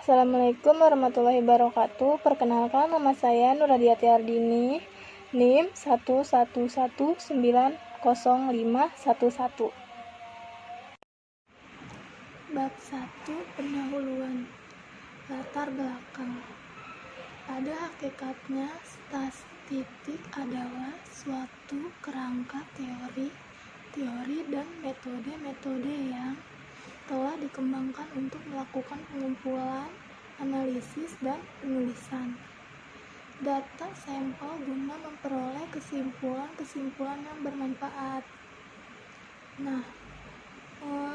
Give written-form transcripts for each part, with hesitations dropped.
Assalamualaikum warahmatullahi wabarakatuh. Perkenalkan, nama saya Nuradiati Ardini, NIM 111900511. Bab 1. Pendahuluan. Latar belakang. Pada hakikatnya, statistik adalah suatu kerangka teori dan metode-metode yang telah dikembangkan untuk melakukan pengumpulan, analisis, dan penulisan data sampel guna memperoleh kesimpulan-kesimpulan yang bermanfaat.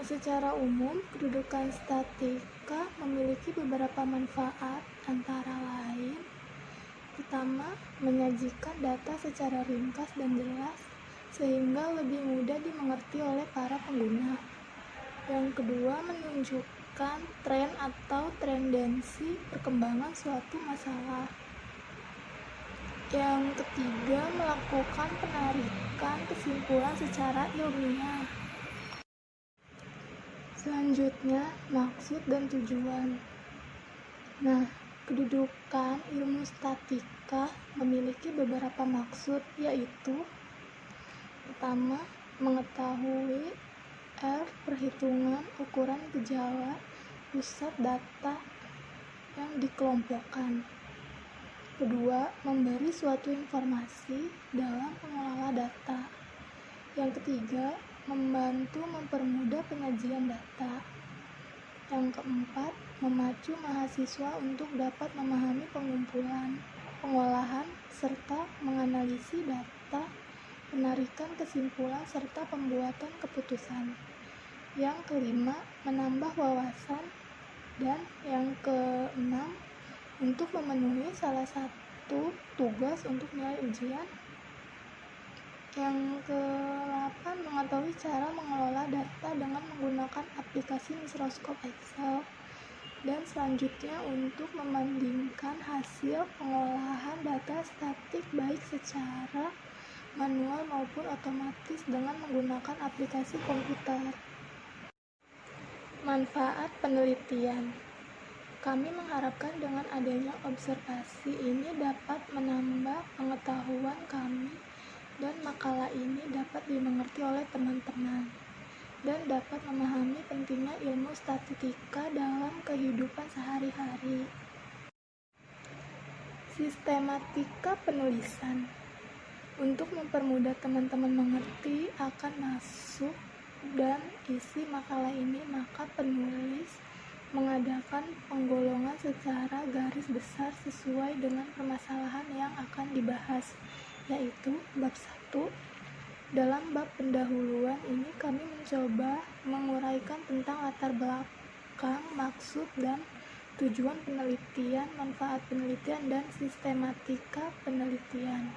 Secara umum, kedudukan statistika memiliki beberapa manfaat, antara lain: pertama, menyajikan data secara ringkas dan jelas sehingga lebih mudah dimengerti oleh para pengguna. Yang kedua, menunjukkan tren atau tendensi perkembangan suatu masalah. Yang ketiga, melakukan penarikan kesimpulan secara ilmiah. Selanjutnya, maksud dan tujuan. Kedudukan ilmu statistika memiliki beberapa maksud, yaitu: pertama, mengetahui perhitungan ukuran gejala pusat data yang dikelompokkan. Kedua, memberi suatu informasi dalam pengelola data. Yang ketiga, membantu mempermudah penyajian data. Yang keempat, memacu mahasiswa untuk dapat memahami pengumpulan, pengolahan, serta menganalisis data, penarikan kesimpulan, serta pembuatan keputusan. Yang kelima, menambah wawasan. Dan yang keenam, untuk memenuhi salah satu tugas untuk nilai ujian. Yang ke-8, mengetahui cara mengelola data dengan menggunakan aplikasi mikroskop Excel. Dan selanjutnya, untuk membandingkan hasil pengolahan data statistik baik secara manual maupun otomatis dengan menggunakan aplikasi komputer. Manfaat penelitian. Kami mengharapkan dengan adanya observasi ini dapat menambah pengetahuan kami dan makalah ini dapat dimengerti oleh teman-teman dan dapat memahami pentingnya ilmu statistika dalam kehidupan sehari-hari. Sistematika penulisan. Untuk mempermudah teman-teman mengerti akan maksud dan isi makalah ini, maka penulis mengadakan penggolongan secara garis besar sesuai dengan permasalahan yang akan dibahas, yaitu bab 1. Dalam bab pendahuluan ini kami mencoba menguraikan tentang latar belakang, maksud dan tujuan penelitian, manfaat penelitian, dan sistematika penelitian.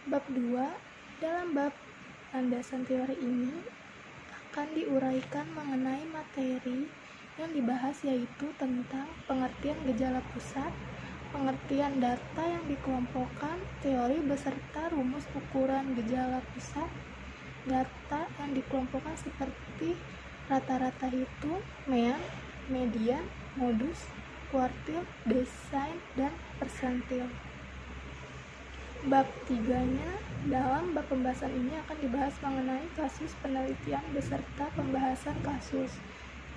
Bab 2. Dalam bab landasan teori ini akan diuraikan mengenai materi yang dibahas, yaitu tentang pengertian gejala pusat, pengertian data yang dikelompokkan, teori beserta rumus ukuran gejala pusat, data yang dikelompokkan seperti rata-rata hitung, mean, median, modus, kuartil, desain, dan persentil. Bab 3-nya, dalam bab pembahasan ini akan dibahas mengenai kasus penelitian beserta pembahasan kasus.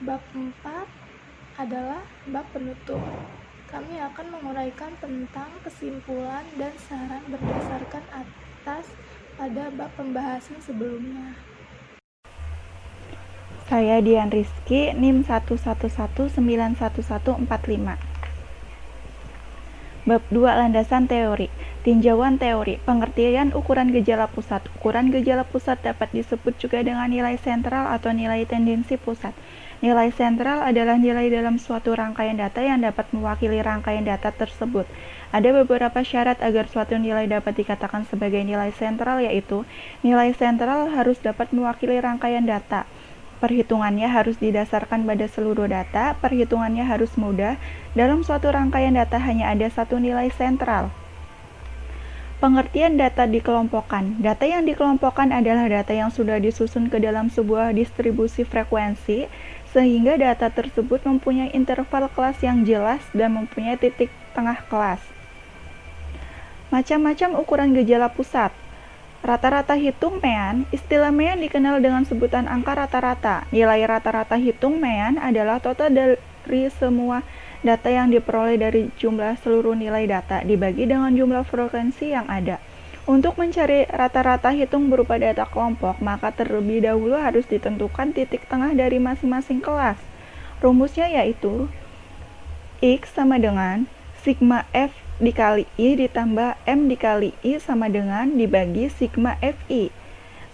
Bab 4 adalah bab penutup. Kami akan menguraikan tentang kesimpulan dan saran berdasarkan atas pada bab pembahasan sebelumnya. Saya Dian Rizky, NIM 111901145. Bab 2. Landasan teori. Tinjauan teori. Pengertian ukuran gejala pusat. Ukuran gejala pusat dapat disebut juga dengan nilai sentral atau nilai tendensi pusat. Nilai sentral adalah nilai dalam suatu rangkaian data yang dapat mewakili rangkaian data tersebut. Ada beberapa syarat agar suatu nilai dapat dikatakan sebagai nilai sentral, yaitu nilai sentral harus dapat mewakili rangkaian data. Perhitungannya harus didasarkan pada seluruh data. Perhitungannya harus mudah. Dalam suatu rangkaian data hanya ada satu nilai sentral. Pengertian data dikelompokkan. Data yang dikelompokkan adalah data yang sudah disusun ke dalam sebuah distribusi frekuensi sehingga data tersebut mempunyai interval kelas yang jelas dan mempunyai titik tengah kelas. Macam-macam ukuran gejala pusat. Rata-rata hitung mean, istilah mean dikenal dengan sebutan angka rata-rata. Nilai rata-rata hitung mean adalah total dari semua data yang diperoleh dari jumlah seluruh nilai data dibagi dengan jumlah frekuensi yang ada. Untuk mencari rata-rata hitung berupa data kelompok, maka terlebih dahulu harus ditentukan titik tengah dari masing-masing kelas. Rumusnya yaitu X sama dengan sigma F dikali I ditambah M dikali I sama dengan dibagi sigma FI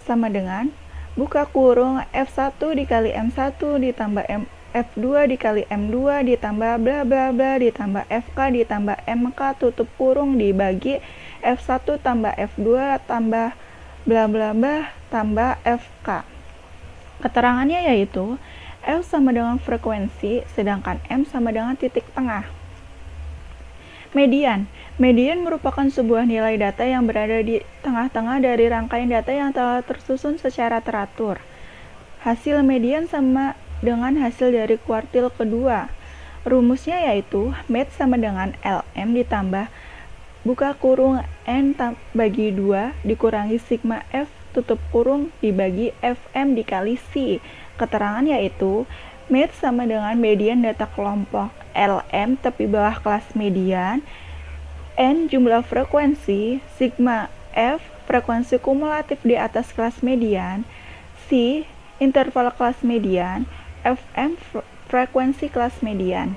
sama dengan buka kurung F1 dikali M1 ditambah F2 dikali M2 ditambah bla bla bla ditambah FK ditambah MK tutup kurung dibagi F1 tambah F2 tambah bla bla bla tambah FK. Keterangannya yaitu F sama dengan frekuensi sedangkan M sama dengan titik tengah. Median. Median merupakan sebuah nilai data yang berada di tengah-tengah dari rangkaian data yang telah tersusun secara teratur. Hasil median sama dengan hasil dari kuartil kedua. Rumusnya yaitu med sama dengan LM ditambah buka kurung N bagi 2 dikurangi sigma F tutup kurung dibagi FM dikali C. Keterangan yaitu med sama dengan median data kelompok, LM tepi bawah kelas median, N jumlah frekuensi, sigma F frekuensi kumulatif di atas kelas median, C interval kelas median, FM frekuensi kelas median.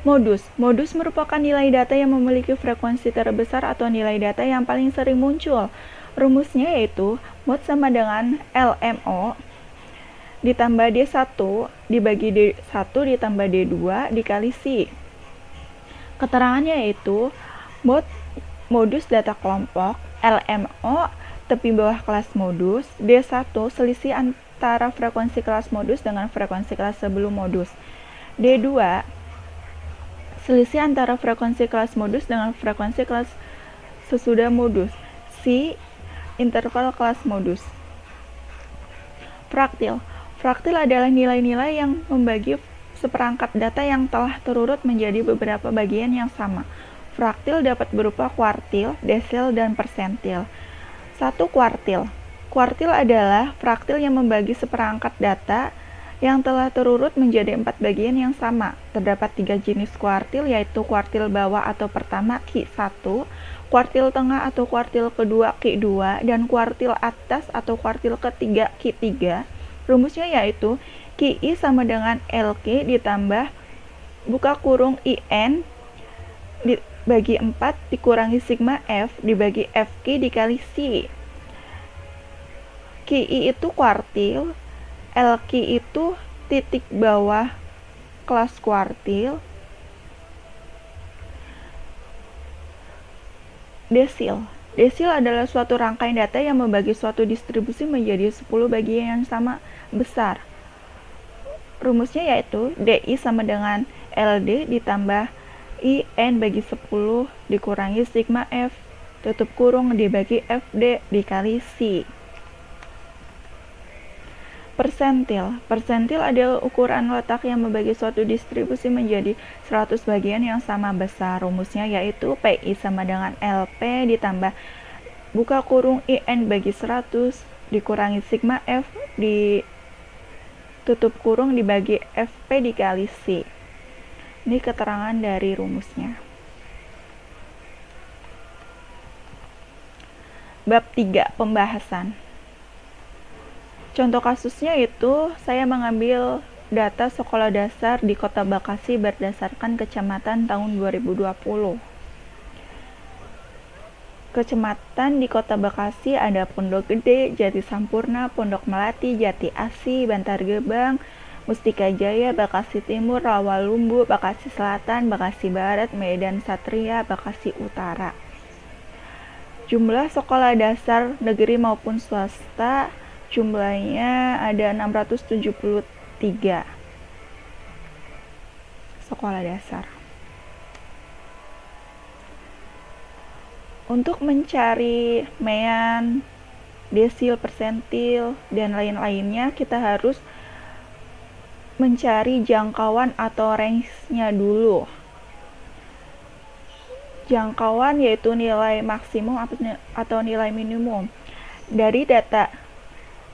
Modus. Modus merupakan nilai data yang memiliki frekuensi terbesar atau nilai data yang paling sering muncul. Rumusnya yaitu mod sama dengan LMO ditambah D1 dibagi D1 ditambah D2 dikali C. Keterangannya yaitu modus data kelompok, LMO tepi bawah kelas modus, D1 selisih antara frekuensi kelas modus dengan frekuensi kelas sebelum modus, D2 selisih antara frekuensi kelas modus dengan frekuensi kelas sesudah modus, C interval kelas modus. Fraktil. Fraktil adalah nilai-nilai yang membagi seperangkat data yang telah terurut menjadi beberapa bagian yang sama. Fraktil dapat berupa kuartil, desil, dan persentil. 1. Kuartil. Kuartil adalah fraktil yang membagi seperangkat data yang telah terurut menjadi 4 bagian yang sama. Terdapat 3 jenis kuartil, yaitu kuartil bawah atau pertama Q1, kuartil tengah atau kuartil kedua Q2, dan kuartil atas atau kuartil ketiga Q3. Rumusnya yaitu QI sama dengan LQ ditambah buka kurung IN dibagi 4 dikurangi sigma F dibagi FQ dikali C. QI itu kuartil, LQ itu titik bawah kelas kuartil, desil. Desil adalah suatu rangkaian data yang membagi suatu distribusi menjadi 10 bagian yang sama besar. Rumusnya yaitu DI sama dengan LD ditambah IN bagi 10 dikurangi sigma F tutup kurung dibagi FD dikali C. Persentil. Persentil adalah ukuran letak yang membagi suatu distribusi menjadi 100 bagian yang sama besar. Rumusnya yaitu PI sama dengan LP ditambah buka kurung IN bagi 100 dikurangi sigma F tutup kurung dibagi FP dikali C. Ini keterangan dari rumusnya. Bab 3. Pembahasan. Contoh kasusnya itu saya mengambil data sekolah dasar di Kota Bekasi berdasarkan kecamatan tahun 2020. Kecamatan di Kota Bekasi ada Pondok Gede, Jati Sampurna, Pondok Melati, Jati Asih, Bantar Gebang, Mustika Jaya, Bekasi Timur, Rawalumbu, Bekasi Selatan, Bekasi Barat, Medan Satria, Bekasi Utara. Jumlah sekolah dasar negeri maupun swasta jumlahnya ada 673 sekolah dasar. Untuk mencari mean, desil, persentil, dan lain-lainnya, kita harus mencari jangkauan atau range-nya dulu. Jangkauan yaitu nilai maksimum atau nilai minimum. Dari data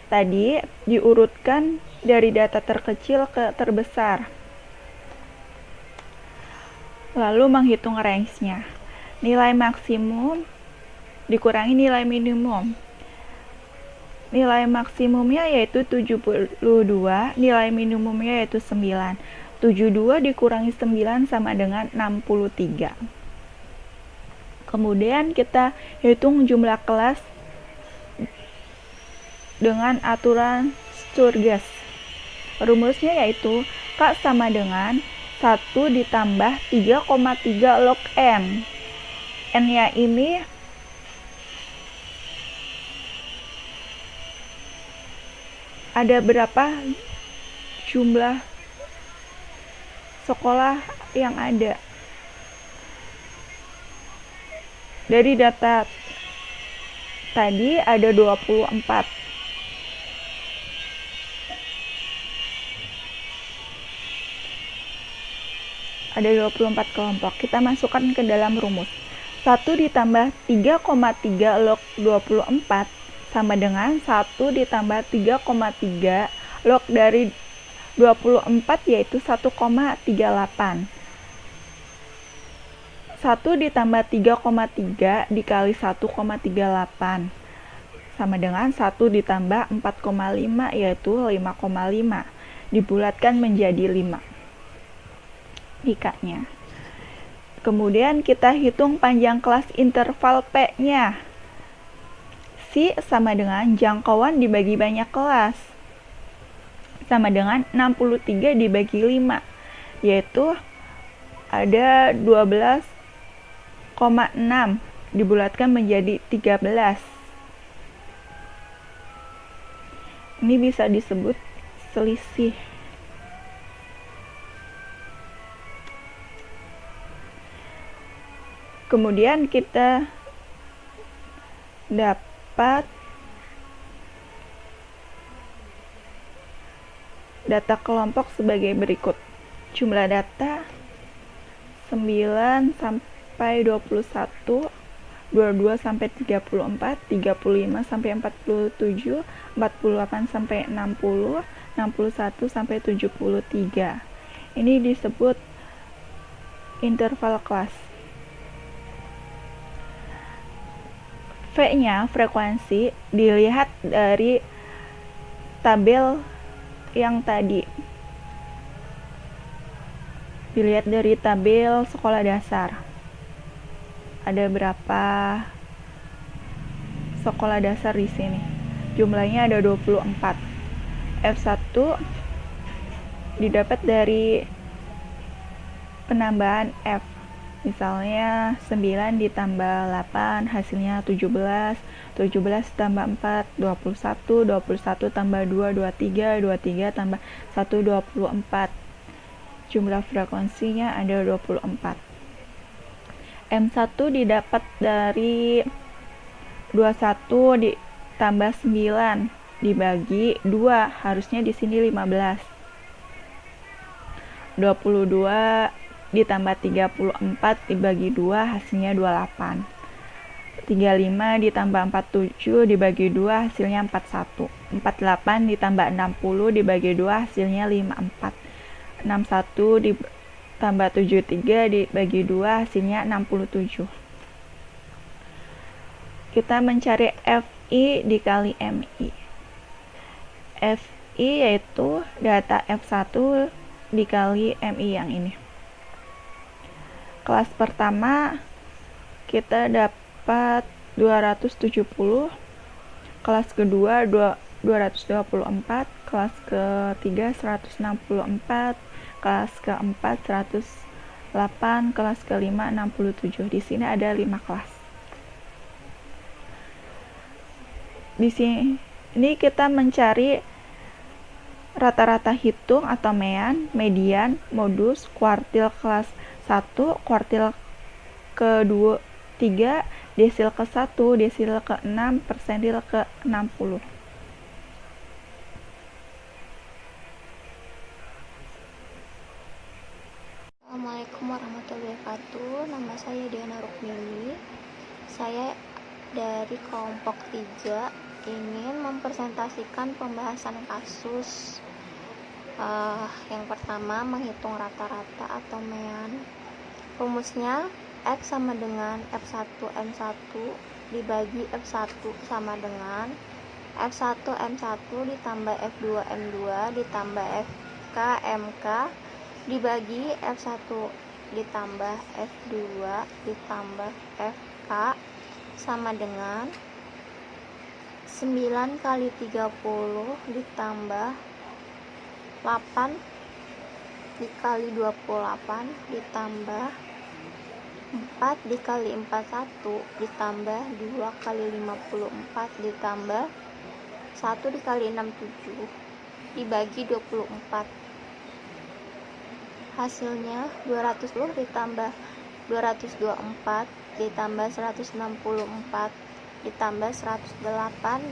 tadi diurutkan dari data terkecil ke terbesar. Lalu menghitung range-nya. Nilai maksimum dikurangi nilai minimum. Nilai maksimumnya yaitu 72, nilai minimumnya yaitu 9. 72 dikurangi 9 sama dengan 63. Kemudian kita hitung jumlah kelas dengan aturan Sturges. Rumusnya yaitu K sama dengan 1 ditambah 3,3 log N. N-nya ini ada berapa jumlah sekolah yang ada. Dari data tadi ada 24. Ada 24 kelompok. Kita masukkan ke dalam rumus. 1 ditambah 3,3 log 24 sama dengan 1 ditambah 3,3 log dari 24 yaitu 1,38. 1 ditambah 3,3 dikali 1,38 sama dengan 1 ditambah 4,5 yaitu 5,5. Dibulatkan menjadi 5 I-nya. Kemudian kita hitung panjang kelas interval P-nya. Si sama dengan jangkauan dibagi banyak kelas. Sama dengan 63 dibagi 5. Yaitu ada 12,6 dibulatkan menjadi 13. Ini bisa disebut selisih. Kemudian kita dapat data kelompok sebagai berikut. Jumlah data 9 sampai 21, 22 sampai 34, 35 sampai 47, 48 sampai 60, 61 sampai 73. Ini disebut interval kelas. V-nya, frekuensi, dilihat dari tabel yang tadi. Dilihat dari tabel sekolah dasar. Ada berapa sekolah dasar di sini? Jumlahnya ada 24. F1 didapat dari penambahan F. Misalnya 9 ditambah 8 hasilnya 17, 17 tambah 4 21, 21 tambah 2 23, 23 tambah 1 24. Jumlah frekuensinya ada 24. M1 didapat dari 21 ditambah 9 dibagi 2, harusnya di sini 15. 22 ditambah 34 dibagi 2 hasilnya 28. 35 ditambah 47 dibagi 2 hasilnya 41. 48 ditambah 60 dibagi 2 hasilnya 54. 61 ditambah 73 dibagi 2 hasilnya 67. Kita mencari FI dikali MI. FI yaitu data F1 dikali MI yang ini. Kelas pertama kita dapat 270, kelas kedua 224, kelas ketiga 164, kelas keempat 108, kelas kelima 67. Di sini ada 5 kelas. Di sini kita mencari rata-rata hitung atau median, modus, kuartil kelas 1, kuartil ke-2, 3, desil ke-1, desil ke-6, persentil ke-60. wabarakatuh. Nama saya Diana Rukmini. Saya dari kelompok 3 ingin mempresentasikan pembahasan kasus. Yang pertama, menghitung rata-rata atau mean. Rumusnya X sama dengan F1M1 dibagi F1 sama dengan F1M1 ditambah F2M2 ditambah FKMK dibagi F1 ditambah F2 ditambah FK sama dengan 9 kali 30 ditambah 8 dikali 28 ditambah 4 dikali 41 ditambah 2 kali 54 ditambah 1 dikali 67 dibagi 24. Hasilnya 210 ditambah 224 ditambah 164 ditambah 108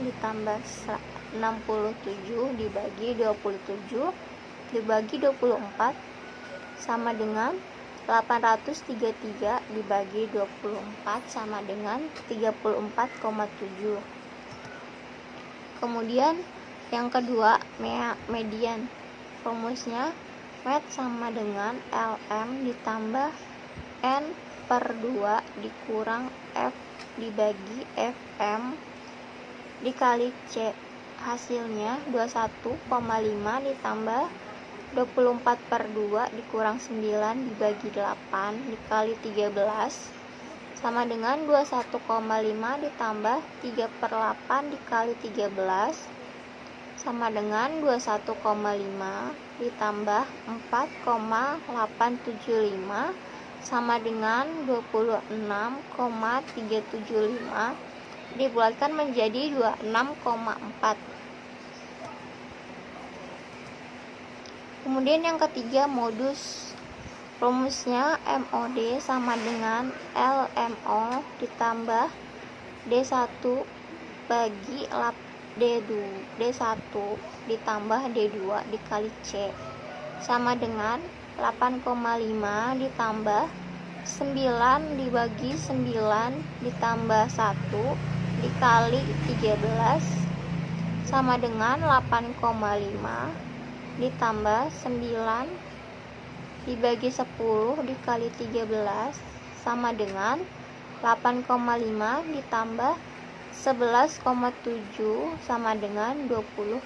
ditambah 67 dibagi 27 dibagi 24 sama dengan 833 dibagi 24 sama dengan 34,7. Kemudian yang kedua, median. Rumusnya med sama dengan LM ditambah N per 2 dikurang F dibagi FM dikali C. Hasilnya 21,5 ditambah 24 per 2 dikurang 9 dibagi 8 dikali 13 sama dengan 21,5 ditambah 3 per 8 dikali 13 sama dengan 21,5 ditambah 4,875 sama dengan 26,375 dibulatkan menjadi 26,4. Kemudian yang ketiga, modus. Rumusnya MOD sama dengan LMO ditambah D1 bagi D1 ditambah D2 dikali C sama dengan 8,5 ditambah 9 dibagi 9 ditambah 1 dikali 13 sama dengan 8,5 ditambah 9 dibagi 10 dikali 13 sama dengan 8,5 ditambah 11,7 sama dengan 20,2.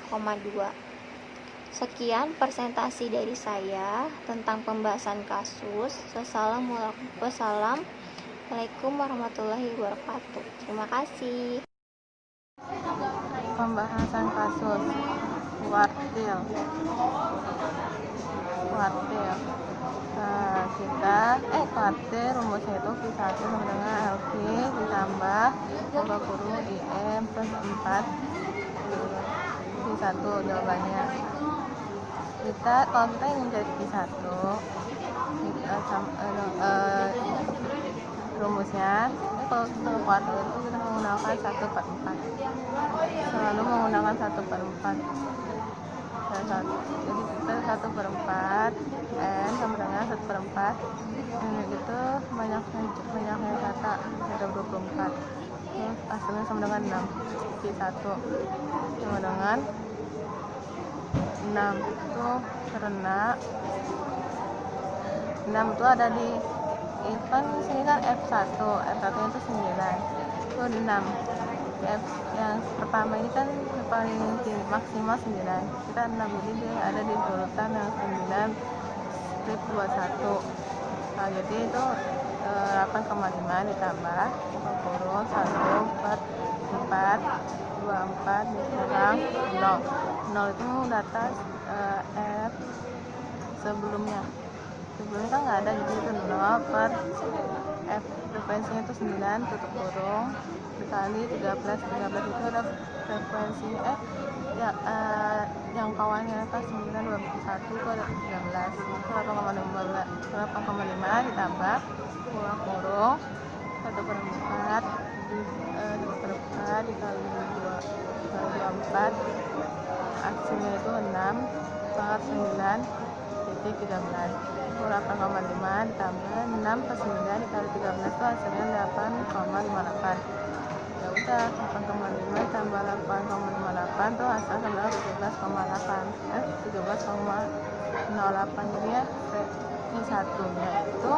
Sekian presentasi dari saya tentang pembahasan kasus. Wassalamualaikum warahmatullahi wabarakatuh. Terima kasih. Pembahasan kasus kuartil. Kuartil rumusnya itu Q1 sama dengan LQ ditambah coba kurung IM plus 4 Q1 jawabannya. Kalau kita ingin mencari Q1, rumusnya kalau kita kuartil itu kita menggunakan 1/4, selalu menggunakan 1/4. Jadi kita 1/4 N sama dengan 1/4 ini gitu banyaknya kata ada 24, terus hasilnya sama dengan 6. Q1 sama dengan 6 itu karena 6 itu ada di kan sini kan F1 nya itu 9, itu 6. F yang pertama ini kan paling maksimal 9, kita 6, jadi dia ada di urutan yang 9 strip 21. Nah jadi itu 8,5 ditambah kurung 1/4 dikurang 0 itu data F sebelumnya kan nggak ada, jadi itu 0 per F frekuensinya itu 9 tutup kurung dikali 13 itu ada frekuensi jangkauannya kan 9 21 itu ada 13, itu 8,5 ditambah kurung 1/4 dikali 24 hasilnya itu 6 per 9 titik 13. 8,5 ditambah 6 per 9 dikali 13 itu hasilnya 8,58. Ya udah, 8,5 tambah 8,58 tuh hasilnya adalah 17,08. Jadi ya ini satunya itu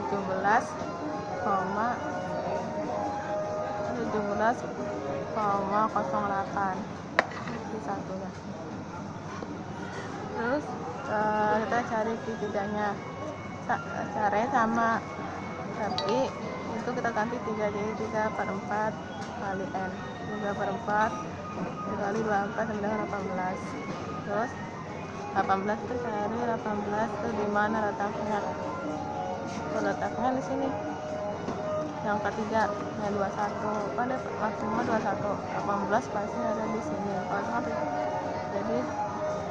17,08 di satunya. Terus kita cari Q3-nya. Caranya sama, tapi itu kita ganti 3, jadi 3/4 kali N. 3/4 dikali 24 sama dengan 18. Terus 18 itu cari 18 itu di mana letaknya? Letaknya di sini. Yang ketiga, yang 21. Pada maksimal 21. 18 pasti ada di sini. Jadi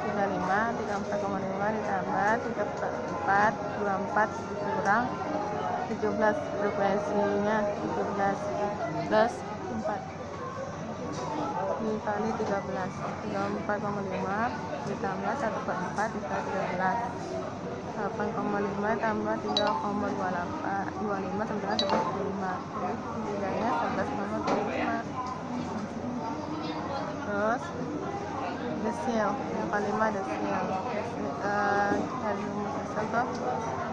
34,5 ditambah 3/4 24 kurang 17, frekuensinya 17 plus 4 dikali 13. 34,5 ditambah 1/4 dikali 13. 8,5 tambah 3,25 sama dengan 11,5. Jadi nilainya 11,25. Terus desil, yang kelima desil. Dari rumus desil tuh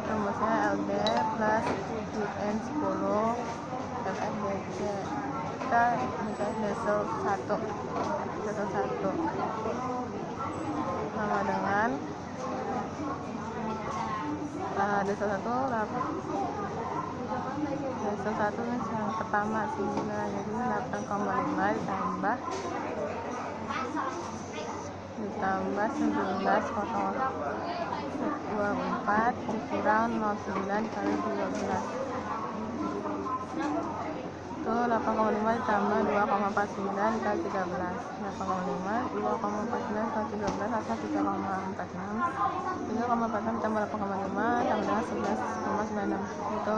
rumusnya LD plus UN 10 FFDC. Kita mencari desil 1 sama dengan desil 1 yang pertama 9, jadi 8,5 ditambah 11,024 dikurang 09 dikali 12. Itu 8,5 ditambah 2,49 dikali 13. 8,5 2,49 dikali 13 hasilnya 3,46. 3,46 ditambah 8,5 sama dengan 11,96. Itu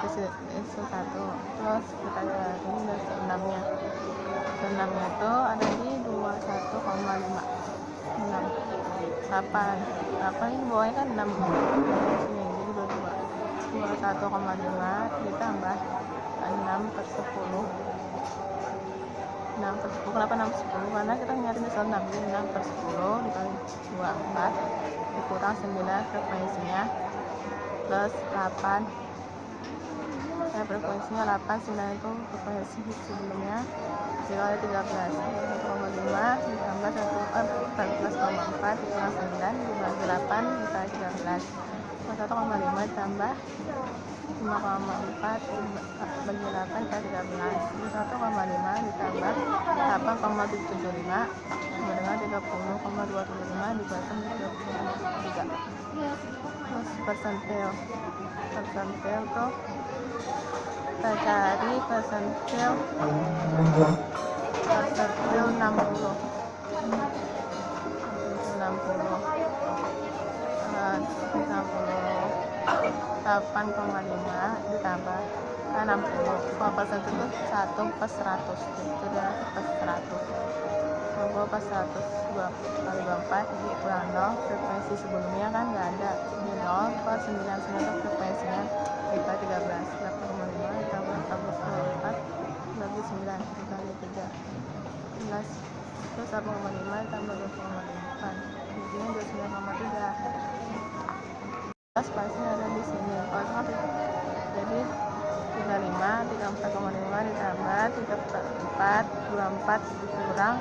desil 1. Terus kita cari desil 6-nya. Desil 6-nya itu ada di 21,5. 8 ini bawahnya kan 6 sini, jadi 21,5 ditambah 6/10. 6/10, kenapa 6/10? Karena kita nyari desil 6, jadi 6/10 dikali 24 dikurang 9 frekuensinya plus 8. Frekuensinya 8, 9 itu frekuensi sebelumnya dikali 13. 1,5 ditambah 14,4 dikurang 9 dibagi 8 dikali 13. 1,5 ditambah 5,4 bagi 8 dikali 13. 1,5 ditambah 8,75 sama dengan 30,275 dibagi 33. Terus persentil tuh kita cari persentil 8,5 ditambah 60. Kalau persentil itu 1/100, itu dia per 100. Kalau per 100 2 kali 24 jadi kurang 0. Frekuensi sebelumnya kan nggak ada, di 0/99 itu frekuensinya dikali 13. 8,5 ditambah 14,4 bagi 9 dikali 3 11. Terus 1,5 ditambah 2,8 jadinya 29,3. Pasti ada di sini. Jadi 35 34,5 ditambah 3/4 24 kurang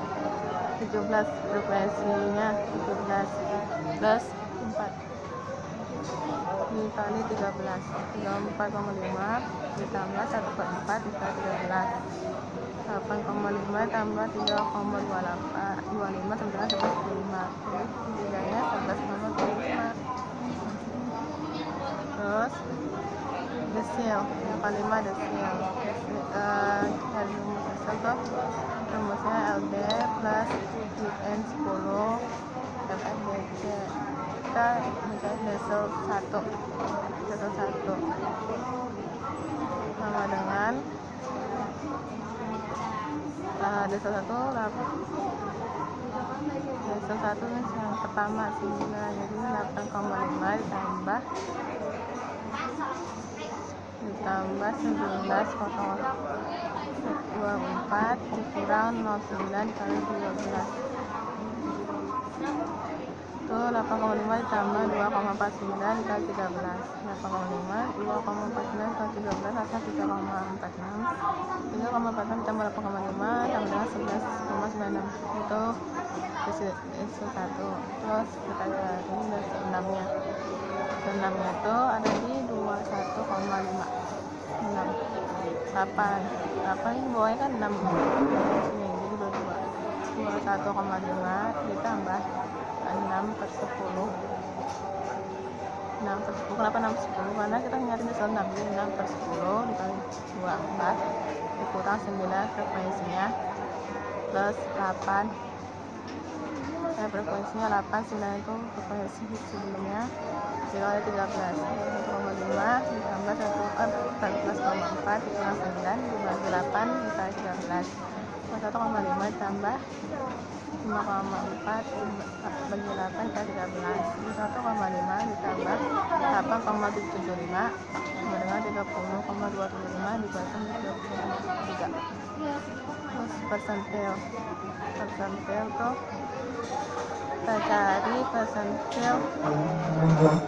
17, frekuensinya 17 plus 4 dikali 13. 34,5 ditambah 1/4 dikali 13. 8,5 tambah 3,25 sama dengan 11,5. Jadi nilainya 11,25. Terus desil, yang kelima desil. Dari rumus desil tuh rumusnya LD plus UN 10 FFDC. Kita mencari desil 1 sama dengan Desil 1 desil 1 ini yang pertama 9, jadi 8,5 ditambah 11,24 dikurang 0,9 kali 12 itu 8,5 ditambah 2,49 dikali 13. 8,5 2,49 kali 13 hasil 3,46. 3,46 ditambah 8,5 tambah dengan 11,96 itu desil 1. Terus kita cari desil 6 nya. Desil 6 nya itu ada di 21,5. 6 8 ini bawahnya kan 6 sini, jadi 21,5 ditambah 6/10. 6/10 kenapa 6/10? Karena kita nyari desil 6, jadi 6/10 dikali 24 dikurang 9 frekuensinya plus 8 frekuensinya 8, 9 itu frekuensi sebelumnya dikali 13. 1,5 ditambah 14,4 dikurang 9 dibagi 8 dikali 13. 1,5 ditambah 5,4 bagi 8 dikali 13. 1,5 ditambah 8,75 sama dengan 30,275 dibagi 33. Terus persentil tuh kita cari persentil 60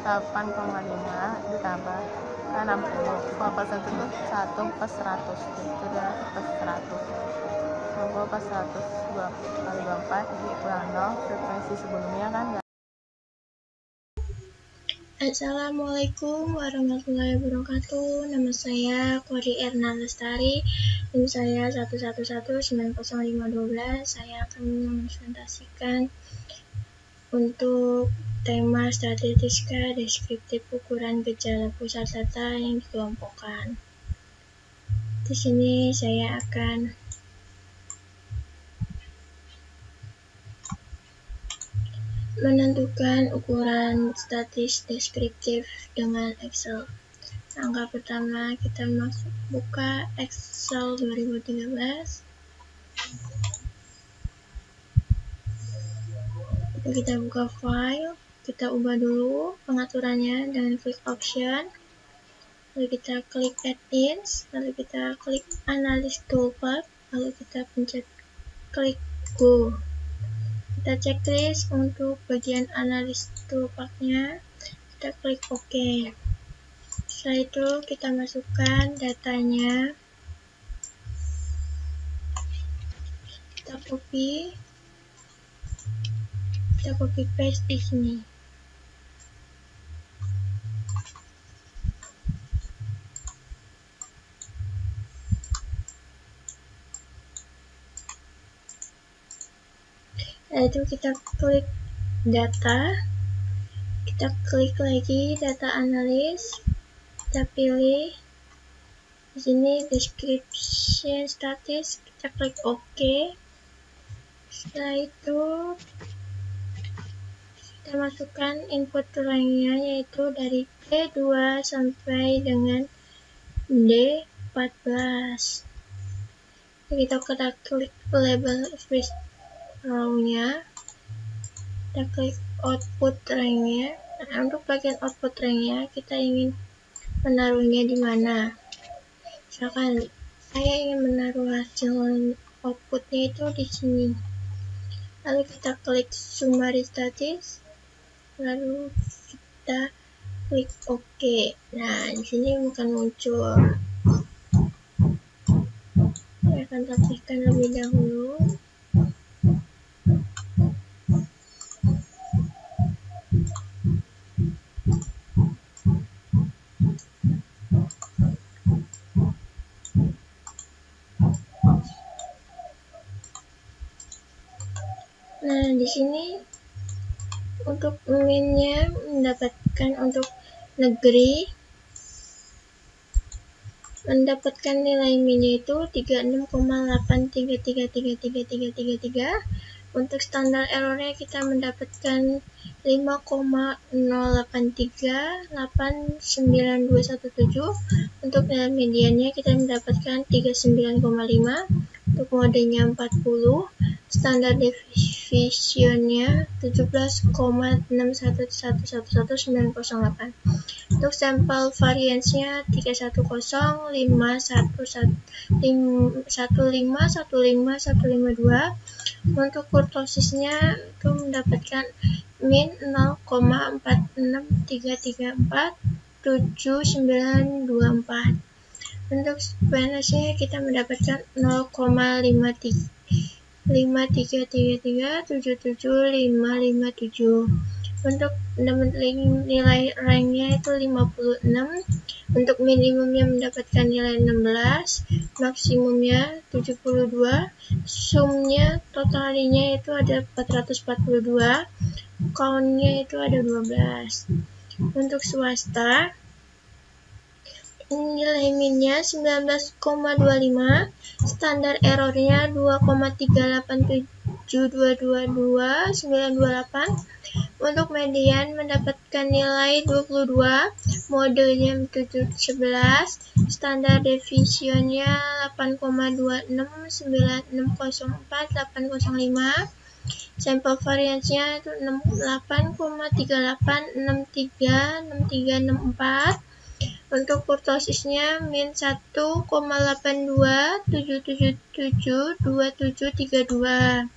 8,5 ditambah 60. Kalau persentil itu 1/100, itu adalah 1/100. 1/100 2 kali 24 jadi kurang 0, frekuensi sebelumnya kan enggak. Assalamualaikum warahmatullahi wabarakatuh. Nama saya Kori Erna Lestari. NIM saya 111900512. Saya akan mempresentasikan untuk tema statistika deskriptif ukuran gejala pusat data yang dikelompokkan. Di sini saya akan menentukan ukuran statis deskriptif dengan Excel. Langkah pertama kita buka Excel 2013. Kita buka file, kita ubah dulu pengaturannya dengan klik option, lalu kita klik add-ins, lalu kita klik analysis toolbar, lalu kita pencet klik go. Kita checklist untuk bagian analis toolbar-nya, kita klik OK. Setelah itu kita masukkan datanya, kita copy paste di sini. Setelah itu kita klik data, kita klik lagi data analis, kita pilih di sini description statis, kita klik OK. Setelah itu kita masukkan input lainnya, yaitu dari D2 sampai dengan D14. Kita klik label first row-nya, kita klik output rank-nya. Nah, untuk bagian output rank-nya kita ingin menaruhnya di mana. Misalkan saya ingin menaruh hasil outputnya itu di sini. Lalu kita klik summary statis, lalu kita klik OK. Nah, di sini akan muncul. Saya akan tampilkan lebih dahulu. Nah, di sini untuk min-nya mendapatkan untuk negeri, mendapatkan nilai min-nya itu 36,8333333. Untuk standar errornya kita mendapatkan 5,083892117. Untuk nilai mediannya kita mendapatkan 39,5. Untuk modenya 40. Standar deviationnya 17,61111908. Untuk sampel variance-nya 310,5115151552. Untuk kurtosisnya itu mendapatkan min 0,4633479924. Untuk penasnya kita mendapatkan 0,5333777557. Untuk nilai ranknya itu 56. Untuk minimumnya mendapatkan nilai 16, maksimumnya 72, sumnya totalinya itu ada 442, countnya itu ada 12. Untuk swasta nilai minnya 19,25, standar errornya 2,387222928. Untuk median mendapatkan nilai 22, modenya 711, standar deviationnya 8,269604,805. Sampel variance-nya itu 8,38636364. Untuk kurtosisnya min 1,8277772732.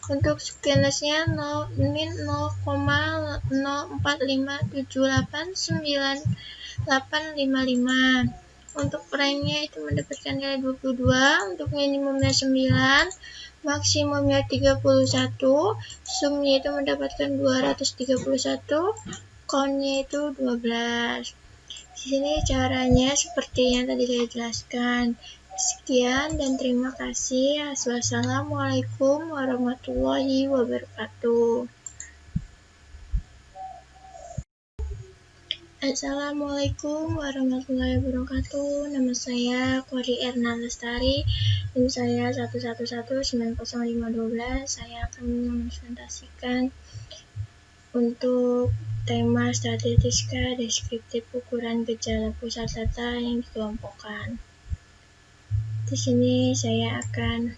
Untuk skenesnya min 0,045789855. Untuk ranknya itu mendapatkan nilai 22. Untuk minimumnya 9, maksimumnya 31, sumnya itu mendapatkan 231, countnya itu 12. Di sini caranya seperti yang tadi saya jelaskan. Sekian dan terima kasih. Wassalamualaikum warahmatullahi wabarakatuh. Assalamualaikum warahmatullahi wabarakatuh. Nama saya Kori Erna Lestari. NIM saya 111900512. Saya akan mempresentasikan untuk tema statistika deskriptif ukuran gejala pusat data yang dikelompokkan. Di sini saya akan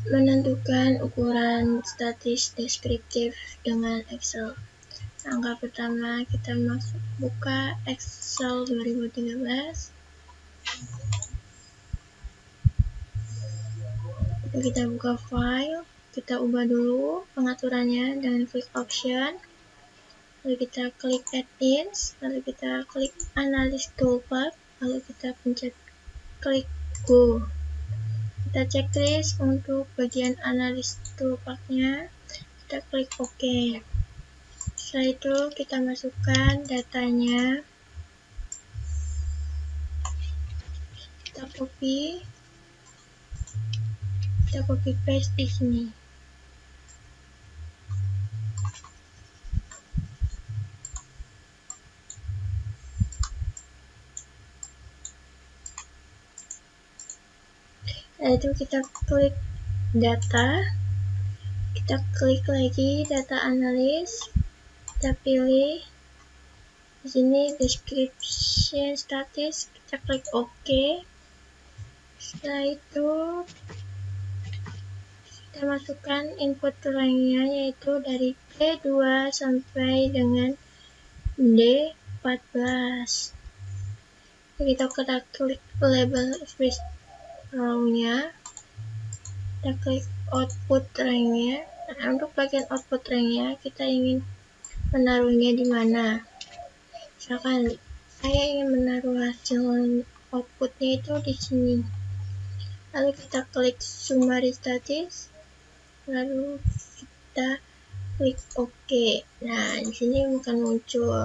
menentukan ukuran statis deskriptif dengan Excel. Langkah pertama kita buka Excel 2013. Kita buka file, kita ubah dulu pengaturannya dengan klik option, lalu kita klik add-ins, lalu kita klik analysis toolbar, lalu kita pencet klik go. Kita checklist untuk bagian analysis toolbar-nya, kita klik OK. Setelah itu kita masukkan datanya, kita copy paste di sini. Setelah itu kita klik data, kita klik lagi data analis, kita pilih di sini description status, kita klik OK. Setelah itu kita masukkan input ranknya, yaitu dari D2 sampai dengan D14. Kita klik label first row-nya, kita klik output ranknya. Nah, untuk bagian output ranknya kita ingin menaruhnya di mana. Misalkan saya ingin menaruh hasil outputnya itu di sini. Lalu kita klik summary status, lalu kita klik OK. Nah, di sini bukan muncul.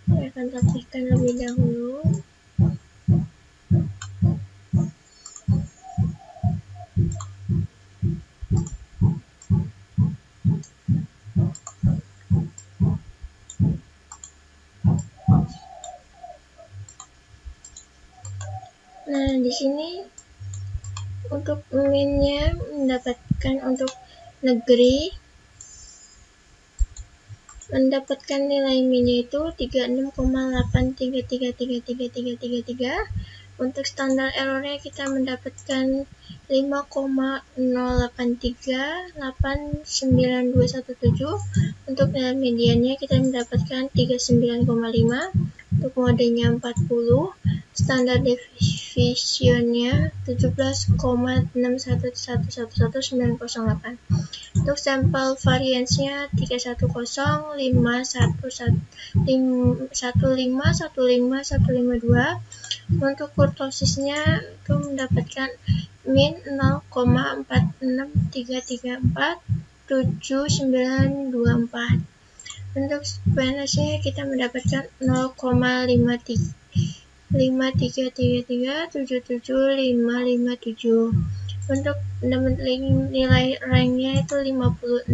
Saya akan tampilkan lebih dahulu. di sini untuk min-nya mendapatkan untuk negeri, mendapatkan nilai min-nya itu 36,8333333. Untuk standar errornya kita mendapatkan 5,0838917. Untuk nilai mediannya kita mendapatkan 39,5. Untuk modenya 40. Standar deviationnya 17,61111908. Untuk sampel variance-nya 3105151515152. Untuk kurtosisnya itu mendapatkan min 0,46334794. Untuk PNS-nya kita mendapatkan 0,5333777557. Untuk nilai rank-nya itu 56.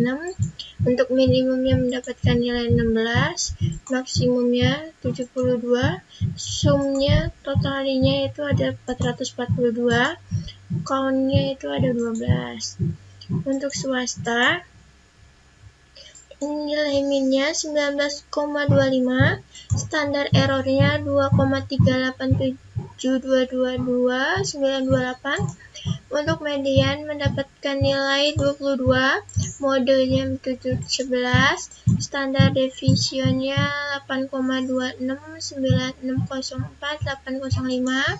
Untuk minimumnya mendapatkan nilai 16, maksimumnya 72, sumnya totalnya itu ada 442, count-nya itu ada 12. Untuk swasta, nilai min-nya 19,25, standar errornya 2,387222928. Untuk median mendapatkan nilai 22, modenya 711, standar deviationnya 8,269604,805.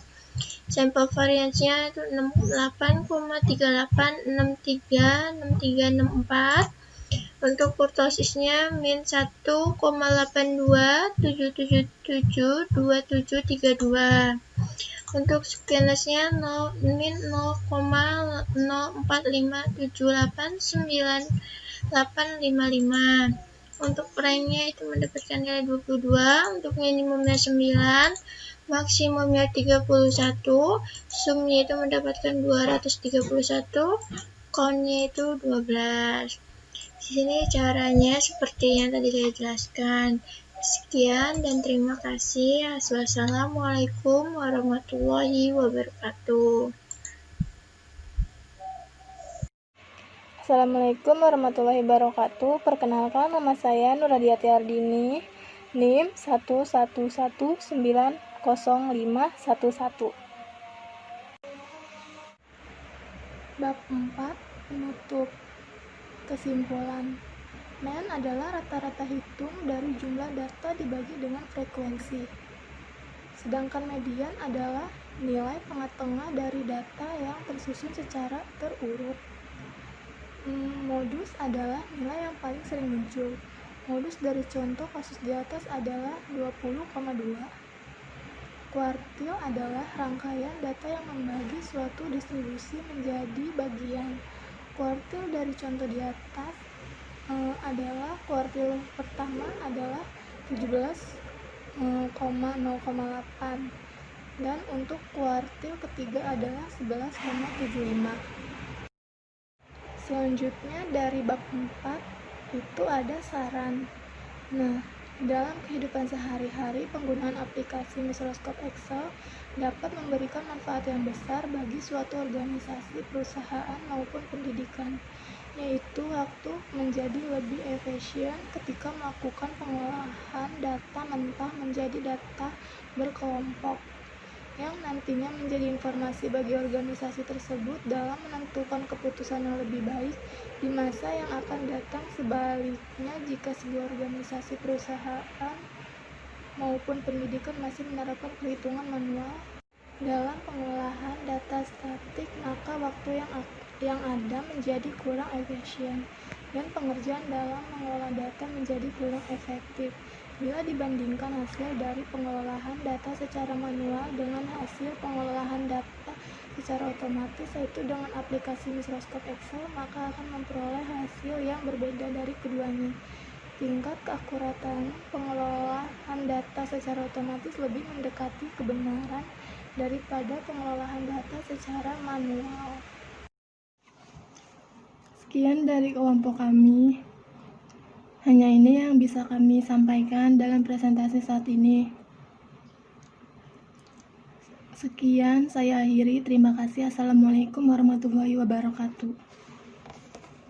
Sampel variance-nya itu 68,38636364. Untuk kurtosisnya min 1,8277772732. Untuk skenesnya min 0,0457898855. Untuk ranknya itu mendapatkan nilai 22. Untuk minimumnya 9, maksimumnya 31, sumnya itu mendapatkan 231, count-nya itu 12. Di sini caranya seperti yang tadi saya jelaskan. Sekian dan terima kasih. Wassalamualaikum warahmatullahi wabarakatuh. Assalamualaikum warahmatullahi wabarakatuh. Perkenalkan, nama saya Nuradiati Ardini, NIM 111900511. Bab 4, penutup. Kesimpulan. MAN adalah rata-rata hitung dari jumlah data dibagi dengan frekuensi. Sedangkan median adalah nilai tengah-tengah dari data yang tersusun secara terurut. Modus adalah nilai yang paling sering muncul. Modus dari contoh kasus di atas adalah 20,2. Kuartil adalah rangkaian data yang membagi suatu distribusi menjadi bagian. Kuartil dari contoh di atas adalah kuartil pertama adalah 17,0,8 dan untuk kuartil ketiga adalah 11,75. Selanjutnya dari bab 4 itu ada saran. Nah, dalam kehidupan sehari-hari penggunaan aplikasi Microsoft Excel dapat memberikan manfaat yang besar bagi suatu organisasi, perusahaan maupun pendidikan, yaitu waktu menjadi lebih efisien ketika melakukan pengolahan data mentah menjadi data berkelompok yang nantinya menjadi informasi bagi organisasi tersebut dalam menentukan keputusan yang lebih baik di masa yang akan datang. Sebaliknya, jika sebuah organisasi, perusahaan maupun pendidikan masih menerapkan perhitungan manual dalam pengolahan data statik, maka waktu yang ada menjadi kurang efisien dan pengerjaan dalam mengolah data menjadi kurang efektif. Bila dibandingkan hasil dari pengolahan data secara manual dengan hasil pengolahan data secara otomatis, yaitu dengan aplikasi Microsoft Excel, maka akan memperoleh hasil yang berbeda dari keduanya. Tingkat keakuratan pengelolaan data secara otomatis lebih mendekati kebenaran daripada pengelolaan data secara manual. Sekian dari kelompok kami. Hanya ini yang bisa kami sampaikan dalam presentasi saat ini. Sekian saya akhiri. Terima kasih. Assalamualaikum warahmatullahi wabarakatuh.